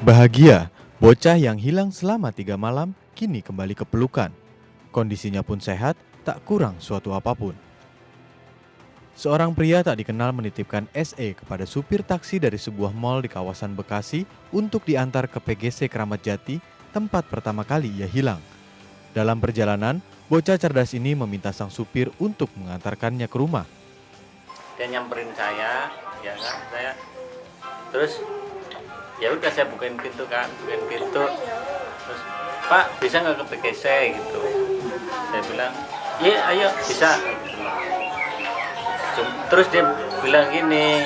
Bahagia, bocah yang hilang selama 3 malam kini kembali ke pelukan. Kondisinya pun sehat, tak kurang suatu apapun. Seorang pria tak dikenal menitipkan SE kepada supir taksi dari sebuah mal di kawasan Bekasi untuk diantar ke PGC Keramat Jati, tempat pertama kali ia hilang. Dalam perjalanan, bocah cerdas ini meminta sang supir untuk mengantarkannya ke rumah. Dia nyamperin saya, ya kan, terus ya udah saya bukain pintu, terus Pak bisa nggak ke PGC gitu. Saya bilang iya ayo bisa. Terus dia bilang gini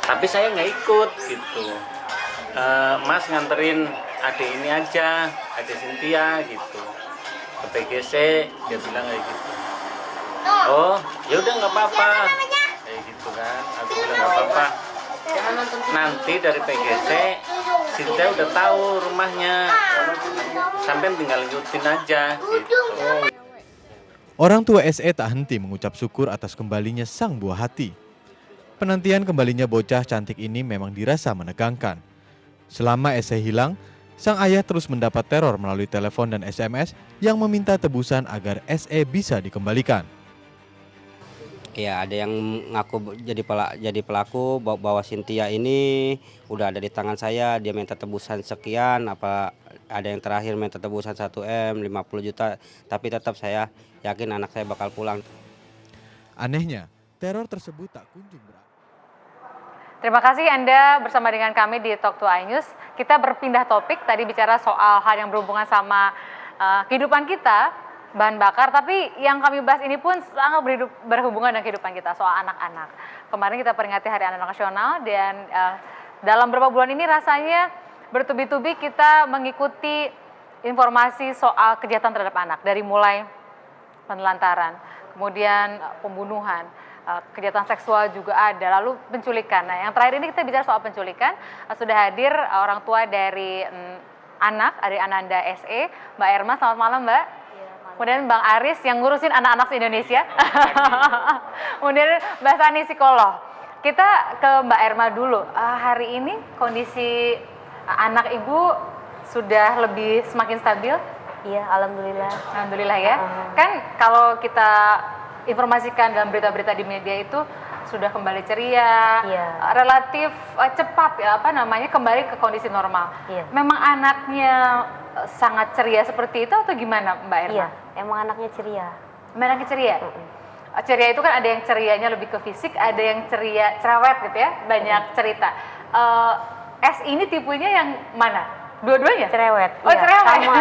tapi saya nggak ikut gitu. Mas nganterin adik ini aja, adik Cynthia gitu ke PGC, dia bilang kayak gitu. Oh ya udah nggak apa-apa kayak gitu kan. Aku bilang nggak apa-apa, nanti dari PGC Cynthia udah tahu rumahnya, sampai tinggal ngikutin aja gitu. Orang tua SE tak henti mengucap syukur atas kembalinya sang buah hati. Penantian kembalinya bocah cantik ini memang dirasa menegangkan. Selama SE hilang, sang ayah terus mendapat teror melalui telepon dan SMS yang meminta tebusan agar SE bisa dikembalikan. Ya, ada yang ngaku jadi pelaku bahwa Cynthia ini udah ada di tangan saya, dia minta tebusan sekian, ada yang terakhir minta tebusan 1M 50 juta, tapi tetap saya yakin anak saya bakal pulang. Anehnya, teror tersebut tak kunjung berakhir. Terima kasih Anda bersama dengan kami di Talk to iNews. Kita berpindah topik, tadi bicara soal hal yang berhubungan sama kehidupan kita, bahan bakar, tapi yang kami bahas ini pun sangat berhubungan dengan kehidupan kita, soal anak-anak. Kemarin kita peringati Hari Anak Nasional dan dalam beberapa bulan ini rasanya bertubi-tubi kita mengikuti informasi soal kejahatan terhadap anak, dari mulai penelantaran, kemudian pembunuhan, kejahatan seksual juga ada, lalu penculikan. Nah, yang terakhir ini kita bicara soal penculikan. Sudah hadir orang tua dari anak, dari Ananda SE, Mbak Erma. Selamat malam, Mbak. Kemudian Bang Aris yang ngurusin anak-anak se-Indonesia. Kemudian Mbak Sani psikolog. Kita ke Mbak Erma dulu. Hari ini kondisi anak Ibu sudah lebih semakin stabil? Iya, alhamdulillah. Alhamdulillah ya. Kan kalau kita informasikan dalam berita-berita di media itu sudah kembali ceria, relatif cepat kembali ke kondisi normal. Iya. Memang anaknya sangat ceria seperti itu atau gimana, Mbak Erma? Iya, emang anaknya ceria. Anaknya ceria? Ceria itu kan ada yang cerianya lebih ke fisik, ada yang ceria cerewet gitu ya, banyak cerita. S ini tipenya yang mana? Dua-duanya? Cerewet. Oh, iya, cerewet. sama.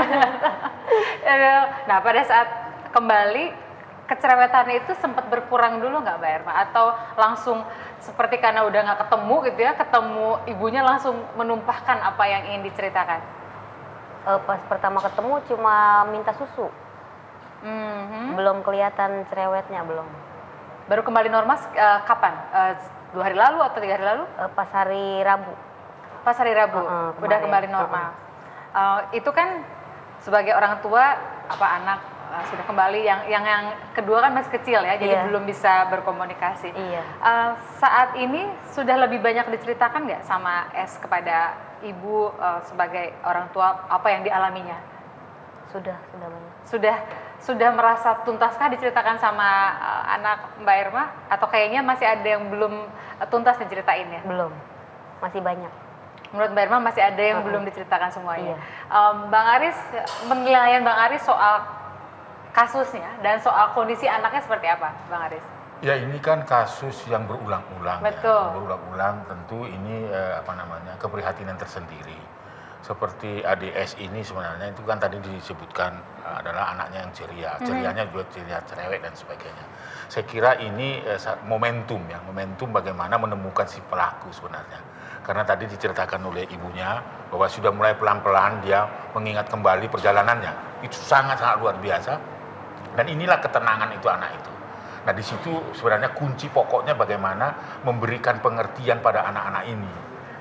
Nah, pada saat kembali, kecerewetannya itu sempat berkurang dulu nggak, Mbak Erma? Atau langsung seperti karena udah nggak ketemu gitu ya, ketemu ibunya langsung menumpahkan apa yang ingin diceritakan? Pas pertama ketemu cuma minta susu. Belum kelihatan cerewetnya, belum. Baru kembali normal kapan? 2 hari lalu atau 3 hari lalu? Pas hari Rabu. Pas hari Rabu, udah kembali normal. Itu kan sebagai orang tua, anak sudah kembali, yang kedua kan masih kecil ya, jadi belum bisa berkomunikasi. Iya. Saat ini sudah lebih banyak diceritakan nggak sama S kepada ibu sebagai orang tua apa yang dialaminya? Sudah banyak. Sudah merasa tuntaskah diceritakan sama anak Mbak Erma? Atau kayaknya masih ada yang belum tuntas diceritainnya? Belum, masih banyak. Menurut Mbak Erma masih ada yang belum diceritakan semuanya. Iya. Bang Aris, penilaian Bang Aris soal kasusnya dan soal kondisi anaknya seperti apa, Bang Aris? Ya, ini kan kasus yang berulang-ulang. Betul. Ya. Berulang-ulang, tentu ini keprihatinan tersendiri. Seperti ADS ini sebenarnya itu kan tadi disebutkan adalah anaknya yang ceria, cerianya juga ceria, cerewet dan sebagainya. Saya kira ini momentum bagaimana menemukan si pelaku sebenarnya. Karena tadi diceritakan oleh ibunya bahwa sudah mulai pelan-pelan dia mengingat kembali perjalanannya. Itu sangat-sangat luar biasa. Dan inilah ketenangan itu anak itu. Nah, di situ sebenarnya kunci pokoknya bagaimana memberikan pengertian pada anak-anak ini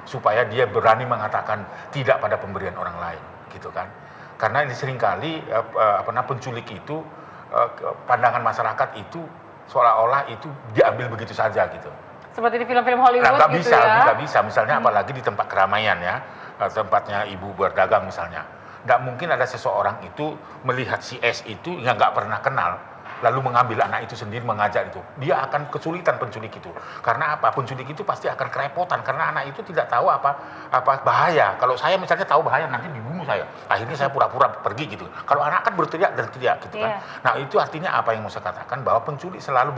supaya dia berani mengatakan tidak pada pemberian orang lain, gitu kan? Karena ini seringkali penculik itu pandangan masyarakat itu seolah-olah itu diambil begitu saja gitu. Seperti di film-film Hollywood nggak gitu bisa, ya? Nggak bisa, misalnya apalagi di tempat keramaian ya. tempatnya ibu berdagang misalnya. Nggak mungkin ada seseorang itu melihat si S itu yang nggak pernah kenal, lalu mengambil anak itu sendiri mengajak itu. Dia akan kesulitan penculik itu. Karena apa? Penculik itu pasti akan kerepotan karena anak itu tidak tahu apa bahaya. Kalau saya misalnya tahu bahaya nanti dibunuh saya. Akhirnya saya pura-pura pergi gitu. Kalau anak kan berteriak dan teriak gitu kan. Nah, itu artinya apa yang mau saya katakan, bahwa penculik selalu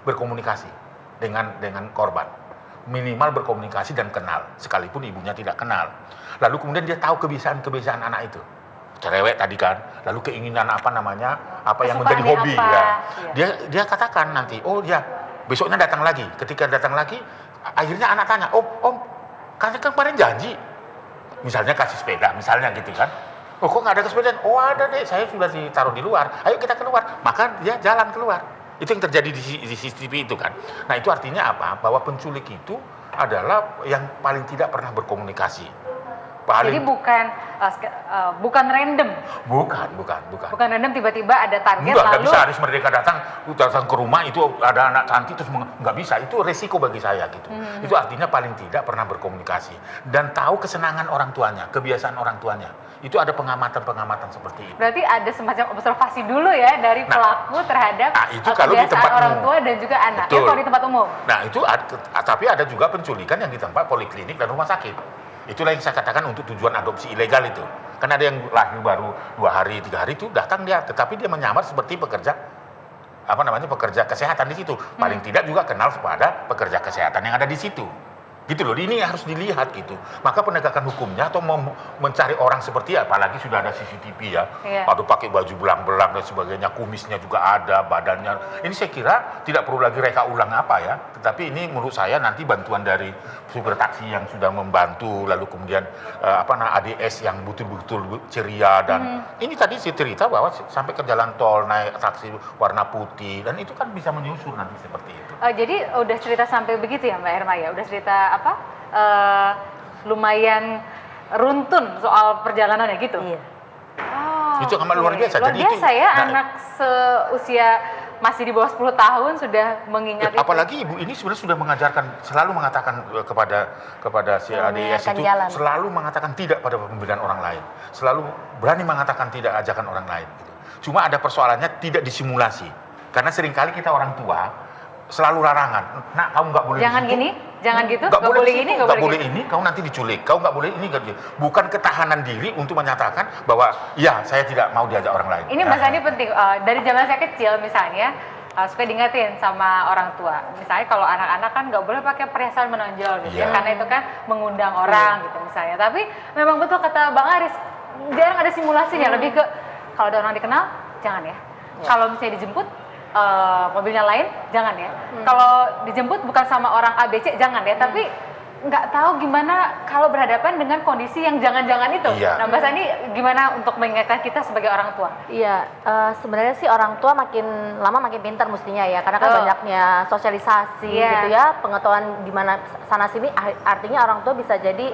berkomunikasi dengan korban. Minimal berkomunikasi dan kenal, sekalipun ibunya tidak kenal. Lalu kemudian dia tahu kebiasaan-kebiasaan anak itu. Cerewet tadi kan, lalu keinginan apa yang menjadi hobi ya. Dia katakan nanti, oh ya besoknya datang lagi. Ketika datang lagi, akhirnya anak tanya, om kan kemarin janji, misalnya kasih sepeda, misalnya gitu kan. Oh kok nggak ada kesepedaan? Oh ada deh, saya sudah ditaruh di luar. Ayo kita keluar. Maka dia jalan keluar. Itu yang terjadi di CCTV itu kan. Nah itu artinya apa? Bahwa penculik itu adalah yang paling tidak pernah berkomunikasi. Jadi bukan random. Bukan random tiba-tiba ada target nggak lalu. bisa Haris Merdeka datang ke rumah itu ada anak cantik terus nggak bisa. Itu resiko bagi saya gitu. Itu artinya paling tidak pernah berkomunikasi dan tahu kesenangan orang tuanya, kebiasaan orang tuanya. Itu ada pengamatan seperti itu. Berarti ada semacam observasi dulu ya dari pelaku terhadap itu kalau di tempat orang tua dan juga anak. Ya, kalau di tempat umum. Nah itu tapi ada juga penculikan yang di tempat poliklinik dan rumah sakit. Itulah yang saya katakan untuk tujuan adopsi ilegal itu. Kan ada yang lahir baru 2 hari, 3 hari itu datang dia, tetapi dia menyamar seperti pekerja kesehatan di situ. Paling tidak juga kenal kepada pekerja kesehatan yang ada di situ. Gitu loh, ini harus dilihat gitu. Maka penegakan hukumnya atau mau mencari orang seperti apalagi sudah ada CCTV ya. Atau pakai baju belang-belang dan sebagainya, kumisnya juga ada, badannya. Ini saya kira tidak perlu lagi reka ulang apa ya. Tetapi ini menurut saya nanti bantuan dari supir taksi yang sudah membantu, lalu kemudian ADS yang betul-betul ceria dan ini tadi saya cerita bahwa sampai ke jalan tol naik taksi warna putih dan itu kan bisa menyusul nanti seperti itu. Jadi udah cerita sampai begitu ya Mbak Herma ya? Udah cerita lumayan runtun soal perjalanannya gitu? Iya. Itu amat luar biasa. Luar biasa ya, anak seusia masih di bawah 10 tahun sudah mengingat itu. Apalagi ibu ini sebenarnya sudah selalu mengatakan kepada si ADS itu, selalu mengatakan tidak pada pemberian orang lain. Selalu berani mengatakan tidak ajakan orang lain. Gitu. Cuma ada persoalannya tidak disimulasi. Karena seringkali kita orang tua selalu larangan. Nah, kamu nggak boleh jangan gini, jangan gitu, nggak boleh ini, nggak boleh ini, kamu nanti diculik. Kau nggak boleh ini, bukan ketahanan diri untuk menyatakan bahwa ya saya tidak mau diajak orang lain. Ini Mas Andi penting. Dari zaman saya kecil misalnya suka diingetin sama orang tua. Misalnya kalau anak-anak kan nggak boleh pakai perhiasan menonjol gitu ya, karena itu kan mengundang orang gitu misalnya. Tapi memang betul kata Bang Aris, jarang ada simulasinya. Lebih ke kalau ada orang dikenal, jangan ya. Kalau misalnya dijemput mobilnya lain, jangan ya. Kalau dijemput bukan sama orang ABC, jangan ya. Tapi nggak tahu gimana kalau berhadapan dengan kondisi yang jangan-jangan itu. Nah, Mbak Sandi gimana untuk mengingatkan kita sebagai orang tua? Iya, sebenarnya sih orang tua makin lama makin pintar mestinya ya, karena kan banyaknya sosialisasi gitu ya, pengetahuan di mana sana sini, artinya orang tua bisa jadi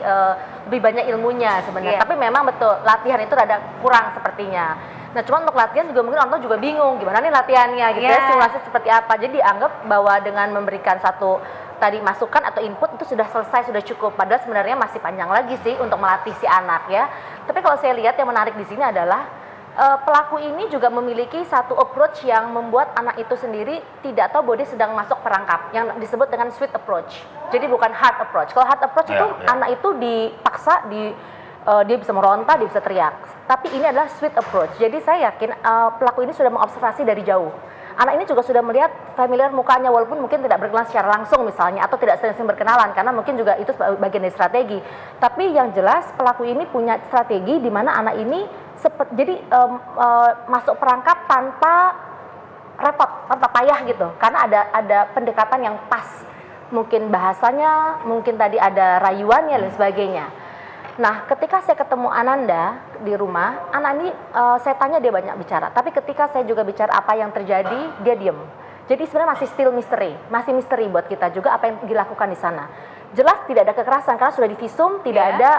lebih banyak ilmunya sebenarnya. Tapi memang betul latihan itu rada kurang sepertinya. Nah, cuma untuk latihan juga mungkin orang tua juga bingung gimana nih latihannya gitu ya, simulasi seperti apa. Jadi dianggap bahwa dengan memberikan satu tadi masukan atau input itu sudah selesai, sudah cukup. Padahal sebenarnya masih panjang lagi sih untuk melatih si anak ya. Tapi kalau saya lihat yang menarik di sini adalah pelaku ini juga memiliki satu approach yang membuat anak itu sendiri tidak tahu bahwa dia sedang masuk perangkap, yang disebut dengan sweet approach. Jadi bukan hard approach. Kalau hard approach itu anak itu dipaksa, dia bisa meronta, dia bisa teriak. Tapi ini adalah sweet approach. Jadi saya yakin pelaku ini sudah mengobservasi dari jauh. Anak ini juga sudah melihat familiar mukanya, walaupun mungkin tidak berkenalan secara langsung misalnya, atau tidak sering berkenalan, karena mungkin juga itu bagian dari strategi. Tapi yang jelas pelaku ini punya strategi di mana anak ini masuk perangkap tanpa repot, tanpa payah gitu. Karena ada pendekatan yang pas. Mungkin bahasanya, mungkin tadi ada rayuannya dan sebagainya. Nah, ketika saya ketemu Ananda di rumah, anak ini saya tanya dia banyak bicara. Tapi ketika saya juga bicara apa yang terjadi, dia diem. Jadi sebenarnya masih still misteri, masih misteri buat kita juga apa yang dilakukan di sana. Jelas tidak ada kekerasan karena sudah divisum, tidak ada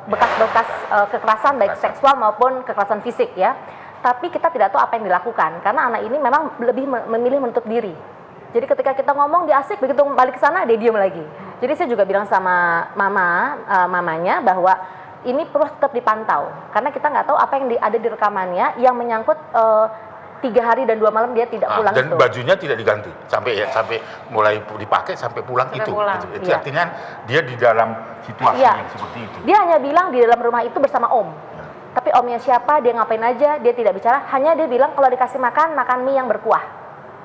bekas-bekas kekerasan baik seksual maupun kekerasan fisik ya. Tapi kita tidak tahu apa yang dilakukan karena anak ini memang lebih memilih menutup diri. Jadi ketika kita ngomong dia asik, begitu balik ke sana dia diem lagi. Jadi saya juga bilang sama mamanya bahwa ini perlu tetap dipantau karena kita nggak tahu apa yang ada di rekamannya yang menyangkut 3 hari dan 2 malam dia tidak pulang dan itu. bajunya tidak diganti sampai mulai dipakai sampai pulang Sampai itu. pulang. Itu artinya dia di dalam situasi Iya. yang seperti itu. Dia hanya bilang di dalam rumah itu bersama om. Tapi omnya siapa, dia ngapain aja, dia tidak bicara. Hanya dia bilang kalau dikasih makan mie yang berkuah.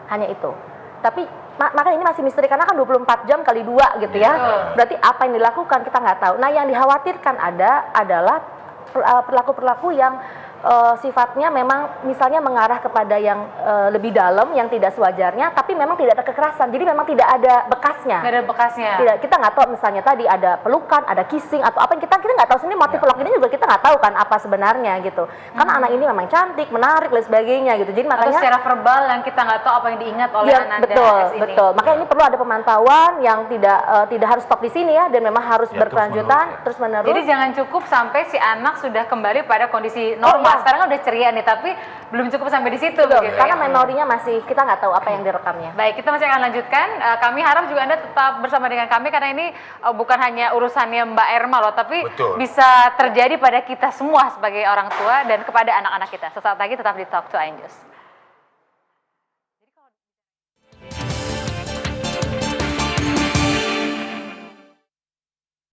Hanya itu. Tapi makanya ini masih misteri karena kan 24 jam kali 2 gitu ya. Berarti apa yang dilakukan kita nggak tahu. Nah yang dikhawatirkan adalah perilaku-perilaku yang sifatnya memang misalnya mengarah kepada yang lebih dalam, yang tidak sewajarnya, tapi memang tidak ada kekerasan. Jadi memang tidak ada bekasnya. Nggak ada bekasnya. Tidak, kita nggak tahu misalnya tadi ada pelukan, ada kissing atau apa yang kita nggak tahu sendiri motif peluk ini juga kita nggak tahu kan apa sebenarnya gitu. Karena anak ini memang cantik, menarik dan sebagainya gitu. Jadi Atau makanya secara verbal yang kita nggak tahu apa yang diingat oleh ya, Ananda betul, S ini. betul. Makanya ini perlu ada pemantauan yang tidak harus stop di sini ya, dan memang harus Ya, berkelanjutan terus menerus. Jadi jangan cukup sampai si anak sudah kembali pada kondisi normal. iya. Sekarang kan udah ceria nih, tapi belum cukup sampai di situ. Betul, Begitu, karena ya. memorinya masih kita nggak tahu apa yang direkamnya. Baik, kita masih akan lanjutkan. Kami harap juga Anda tetap bersama dengan kami karena ini bukan hanya urusannya Mbak Erma loh, tapi Betul. bisa terjadi pada kita semua sebagai orang tua dan kepada anak-anak kita. Sesaat lagi tetap di Talk to iNews.